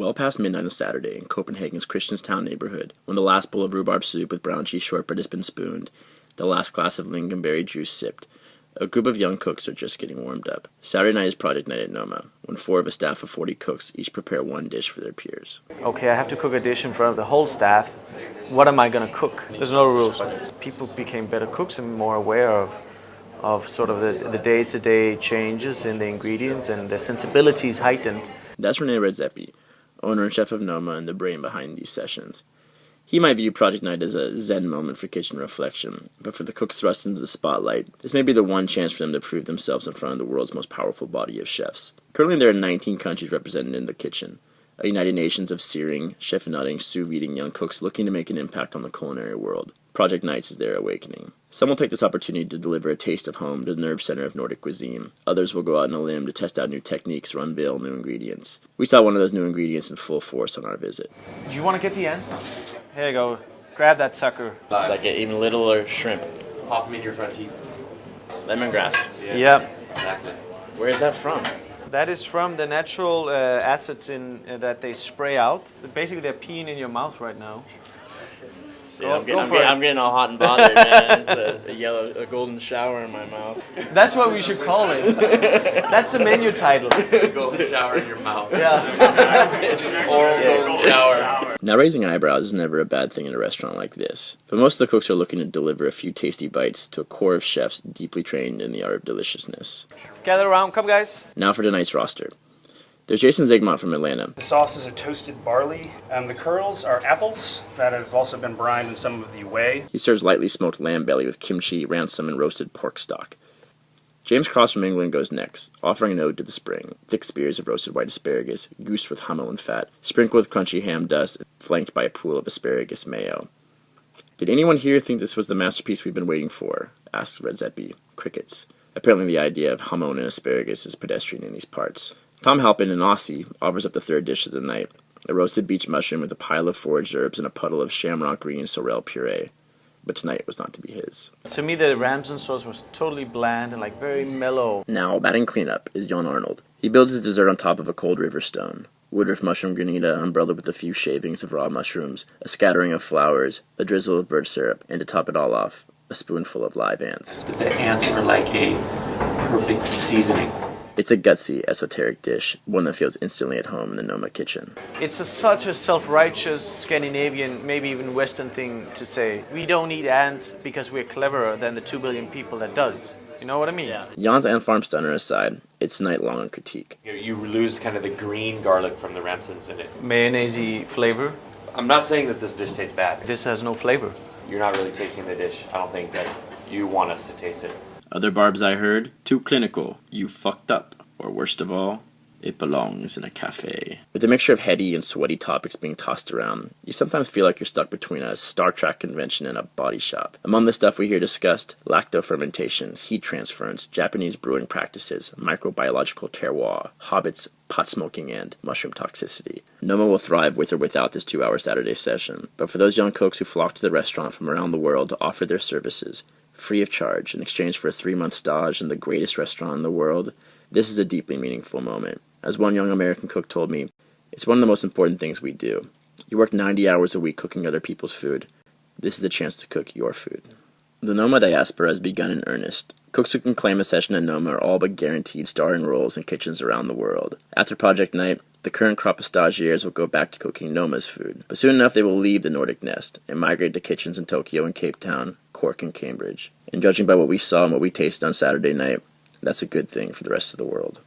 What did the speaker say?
Well past midnight on Saturday in Copenhagen's Christianstown neighborhood, when the last bowl of rhubarb soup with brown cheese shortbread has been spooned, the last glass of lingonberry juice sipped, a group of young cooks are just getting warmed up. Saturday night is project night at Noma, when 4 of a staff of 40 cooks each prepare one dish for their peers. Okay, I have to cook a dish in front of the whole staff. What am I going to cook? There's no rules. People became better cooks and more aware of sort of the day-to-day changes in the ingredients, and their sensibilities heightened. That's Rene Redzepi, owner and chef of Noma and the brain behind these sessions. He might view Project Night as a zen moment for kitchen reflection, but for the cooks thrust into the spotlight, this may be the one chance for them to prove themselves in front of the world's most powerful body of chefs. Currently there are 19 countries represented in the kitchen, a United Nations of searing, chef-nutting, sous-videing young cooks looking to make an impact on the culinary world. Project Nights is their awakening. Some will take this opportunity to deliver a taste of home to the nerve center of Nordic cuisine. Others will go out on a limb to test out new techniques or unveil new ingredients. We saw one of those new ingredients in full force on our visit. Do you want to get the ends? Here you go. Grab that sucker. It's like an even littler shrimp. Pop them in your front teeth. Lemongrass. Yep. Exactly. Where is that from? That is from the natural acids that they spray out. Basically, they're peeing in your mouth right now. Yeah, I'm getting all hot and bothered, man. It's a golden shower in my mouth. That's what we should call it. That's the menu title. Golden shower in your mouth. Yeah. Or golden shower. Now, raising eyebrows is never a bad thing in a restaurant like this, but most of the cooks are looking to deliver a few tasty bites to a core of chefs deeply trained in the art of deliciousness. Gather around, come guys. Now for tonight's roster. There's Jason Zygmunt from Atlanta. The sauces are toasted barley. The curls are apples that have also been brined in some of the whey. He serves lightly smoked lamb belly with kimchi, ransom, and roasted pork stock. James Cross from England goes next, offering an ode to the spring. Thick spears of roasted white asparagus, goosed with hummel and fat, sprinkled with crunchy ham dust, flanked by a pool of asparagus mayo. Did anyone here think this was the masterpiece we've been waiting for? Asks Redzepi. Crickets. Apparently the idea of hummel and asparagus is pedestrian in these parts. Tom Halpin, an Aussie, offers up the third dish of the night, a roasted beach mushroom with a pile of foraged herbs and a puddle of shamrock green sorrel puree. But tonight was not to be his. To me, the ramson sauce was totally bland and like very mellow. Now, batting cleanup is Jon Arnold. He builds his dessert on top of a cold river stone. Woodruff mushroom granita umbrellaed with a few shavings of raw mushrooms, a scattering of flowers, a drizzle of birch syrup, and to top it all off, a spoonful of live ants. But the ants were like a perfect seasoning. It's a gutsy, esoteric dish, one that feels instantly at home in the Noma kitchen. It's such a self-righteous Scandinavian, maybe even Western thing to say. We don't eat ants because we're cleverer than the 2 billion people that does. You know what I mean? Yeah. Jan's Ant Farm stunner aside, it's night-long on critique. You lose kind of the green garlic from the ramsons in it. Mayonnaise-y flavor. I'm not saying that this dish tastes bad. This has no flavor. You're not really tasting the dish. I don't think that's... You want us to taste it. Other barbs I heard, too clinical, you fucked up, or worst of all, it belongs in a cafe. With a mixture of heady and sweaty topics being tossed around, you sometimes feel like you're stuck between a Star Trek convention and a body shop. Among the stuff we hear discussed, lacto-fermentation, heat transference, Japanese brewing practices, microbiological terroir, hobbits, pot smoking, and mushroom toxicity. Noma will thrive with or without this 2-hour Saturday session, but for those young cooks who flock to the restaurant from around the world to offer their services, free of charge, in exchange for a 3-month stage in the greatest restaurant in the world, this is a deeply meaningful moment. As one young American cook told me, it's one of the most important things we do. You work 90 hours a week cooking other people's food. This is the chance to cook your food. The Noma diaspora has begun in earnest. Cooks who can claim a session at Noma are all but guaranteed starring roles in kitchens around the world. After Project Night, the current crop of stagiaires will go back to cooking Noma's food. But soon enough they will leave the Nordic nest and migrate to kitchens in Tokyo and Cape Town, Cork and Cambridge. And judging by what we saw and what we tasted on Saturday night, that's a good thing for the rest of the world.